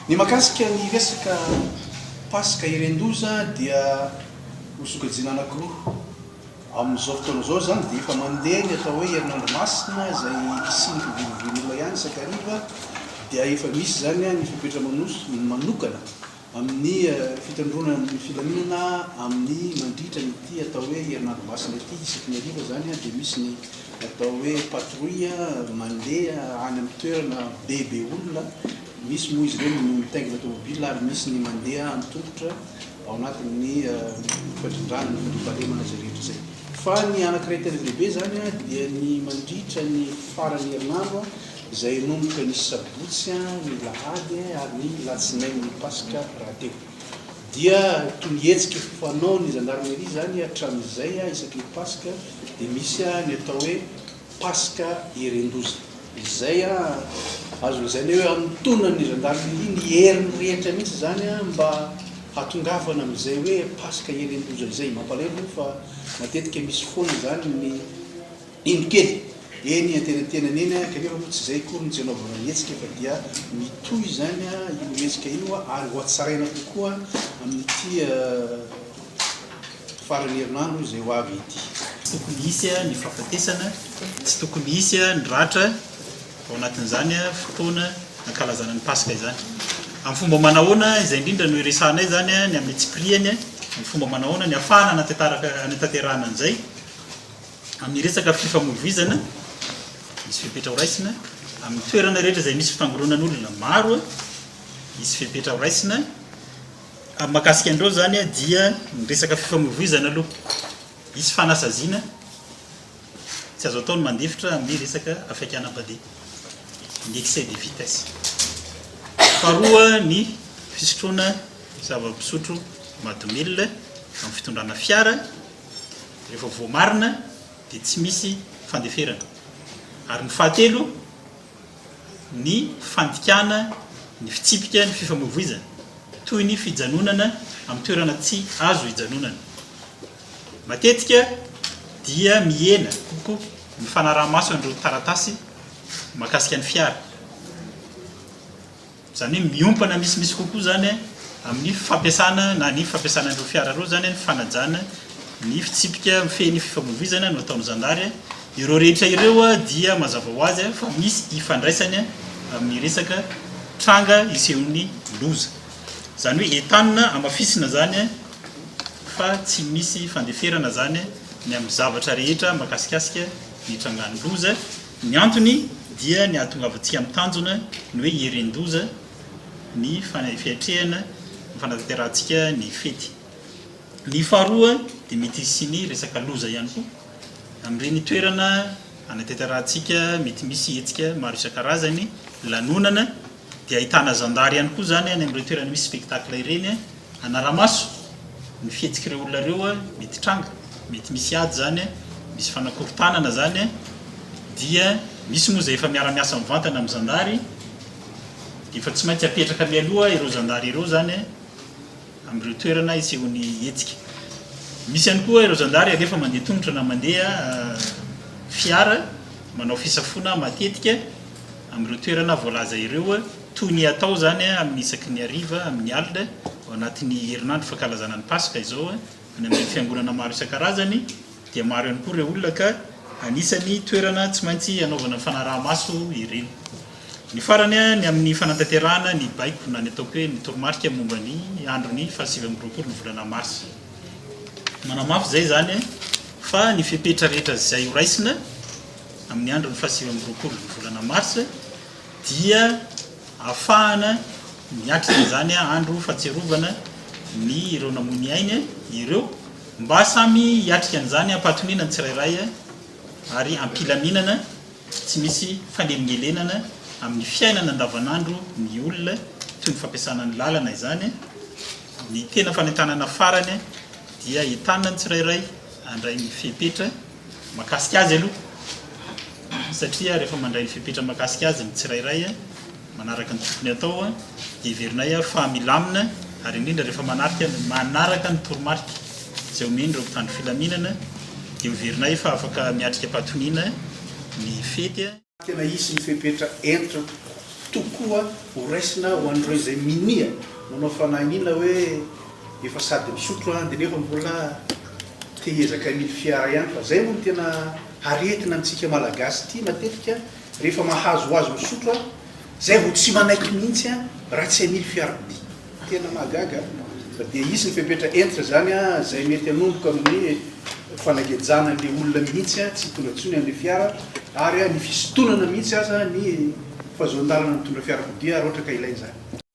Ny makasika ny resaka pasika irendoza dia hosokajina anankiroa. Amin'izao fotoana izao zany dia efa mandeha ny atao hoe herinandro masina izay siniky vilivilolona ihany sakariva dia efa misy zany ny fipetra manokana amin'ny fitandrona amin'ny filaminana amin'ny mandritra nyity atao hoe herinandro masina ity isaky ny ariva zany dia misy ny atao hoe patrouille mandeha any amin'ny toerana bebe olona. Misy moa izy ireny no mitaingina tomobile ary misy ny mandeha amin'ny tongotra ao anatin'ny fandrindrana ny fandriam-pahalemana zay rehetra zay. Fa ny anankiray tena lehibe zany dia ny mandritra ny farany herinandro izay nomboka ny sabotsy ny lahady ary ny latsinainy ny pasika rahateo. Dia toy ny hetsika fanao ny gendarmerie zany hatramin'izay isaky ny pasika dia misy ny atao hoe pasika herendoza. Izay azo lazaina hoe antonany ny gendarmerie ny heriny rehetra mihitsy zany mba hatongavana amin'izay hoe pasika herendoza izay. Mampalahelo fa matetika misy foana zany ny indrokely eny antenantenany eny kanefa moa tsy izay koa ny tsy anaovana ny hetsika fa dia mitohy zany io hetsika io ary ho atsaraina kokoa amin'ity farany herinandro izay ho avy ity. Tokony hisy ny fahafatesana, tsy tokony hisy ny ratra ao anatin'izany fotoana ankalazana ny pasika izany. Amin'ny fomba manahoana izay indrindra no iresahanay zany ny amin'ny tsipriany amin'ny fomba manahoana ny afahana anatanterahana an'izay amin'ny resaka fifamoivoizana misy fepetra ho raisina amin'ny toerana rehetra izay misy fitangoronan'olona maro misy fepetra ho raisina. Amin'ny makasika andreo zany dia ny resaka fifamoivoizana aloha misy fanasaziana tsy azo atao ny mandefitra amin'ny resaka afaikanam-padeha ny excès de vitesse. Faharoa ny fisotroana zava-pisotro mahadomelina amin'ny fitondrana fiara rehefa voamarina dia tsy misy fandeferana. Ary ny fahatelo ny fandikana ny fitsipika ny fifamoivoizana toy ny fijanonana amin'ny toerana tsy azo hijanonana. Matetika dia mihena kokoa ny fanaraha-maso andreo taratasy makasika ny fiara. Zany hoe miompana misimisy kokoa zany amin'ny fampiasana na ny fampiasana andreo fiara reo zany ny fanajana ny fitsipika mifehy fifamoivoizana no ataon'ny zandary. Ireo rehetra ireo dia mazava ho azy fa misy ifandraisany amin'ny resaka tranga isehon'ny loza. Zany hoe entanina amafisina zany fa tsy misy fandeferana zany ny amin'ny zavatra rehetra makasikasika ny trangan'ny loza. Ny antony dia ny ahatongavantsika amin'ny tanjona ny hoe herendoza ny fiatrehana ny fanatanterantsika ny fety. Ny faharoa dia mety hisy ny resaka loza ihany koa amin'ireny toerana anatanterantsika mety misy hetsika maro isan-karazany lanonana dia ahitana zandary ihany koa zany any amin'ireo toerana misy spectacle ireny anaramaso ny fihetsik'ireo olona ireo mety tranga mety misy ady zany misy fanakorontanana zany dia misy moa zay efa miara-miasa mivantana amin'ny zandary efa tsy maintsy apetraka mialoha ireo zandary ireo zany amin'ireo toerana isehon'ny hetsika. Misy ihany koa ireo zandary rehefa mandeha tongotra na mandeha fiara manao fisafona matetika amin'ireo toerana voalaza ireo toy ny atao zany amin'ny isaky ny ariva amin'ny alina ao anatin'ny herinandro fankalazana ny pasika izao any amin'ny fiangonana maro isan-karazany dia maro ihany koa ireo olona ka anisany toerana tsy maintsy anaovana fanaraha-maso ireny. Ny farany ny amin'ny fanatanterahana ny baiko na ny ataoko hoe ny toromarika momba ny androny 27 ny volana mars. Manamafy zay zany fa ny fepetra rehetra zay ho raisina amin'ny androny 27 ny volana mars dia ahafahana miatrika zany andro fahatsiarovana ny ireo namony ainy ireo mba samy hiatrika an'izany ampatonina ny tsirairay ary ampilaminana tsy misy fanelingelenana amin'ny fiainana andavanandro ny olona toy ny fampiasana ny lalana izany. Ny tena fanentanana farany dia entanina ny tsirairay andray ny fepetra makasika azy aloha satria rehefa mandray ny fepetra makasika azy ny tsirairay manaraka ny tokony atao dia iverinay fa milamina ary indrindra rehefa manaraka ny toromarika izay omeny ireo mpitandro filaminana dia iverinay fa afaka miatrika ampatonina ny fety. Tena isy ny fepetra entitra tokoa ho raisina ho an'ireo izay minia manao fanahiniana hoe efa sady misotro a dia nefa mbola te hiezaka mily fiara ihany fa zay moa no tena aretina amintsika malagasy ity matetika rehefa mahazo azo misotro a zay vo tsy manaiky mihitsy a raha tsy hamily fiarakodia tena mahagaga dia isy ny fepetra entitra zany a zay mety hanomboka amin'ny fanagejana le olona mihitsy a tsy tonga ntsony am'le fiara ary a ny fisotonana mihitsy aza ny fahazoandalana mitondra fiarakodia raha ohatra ka ilainy zany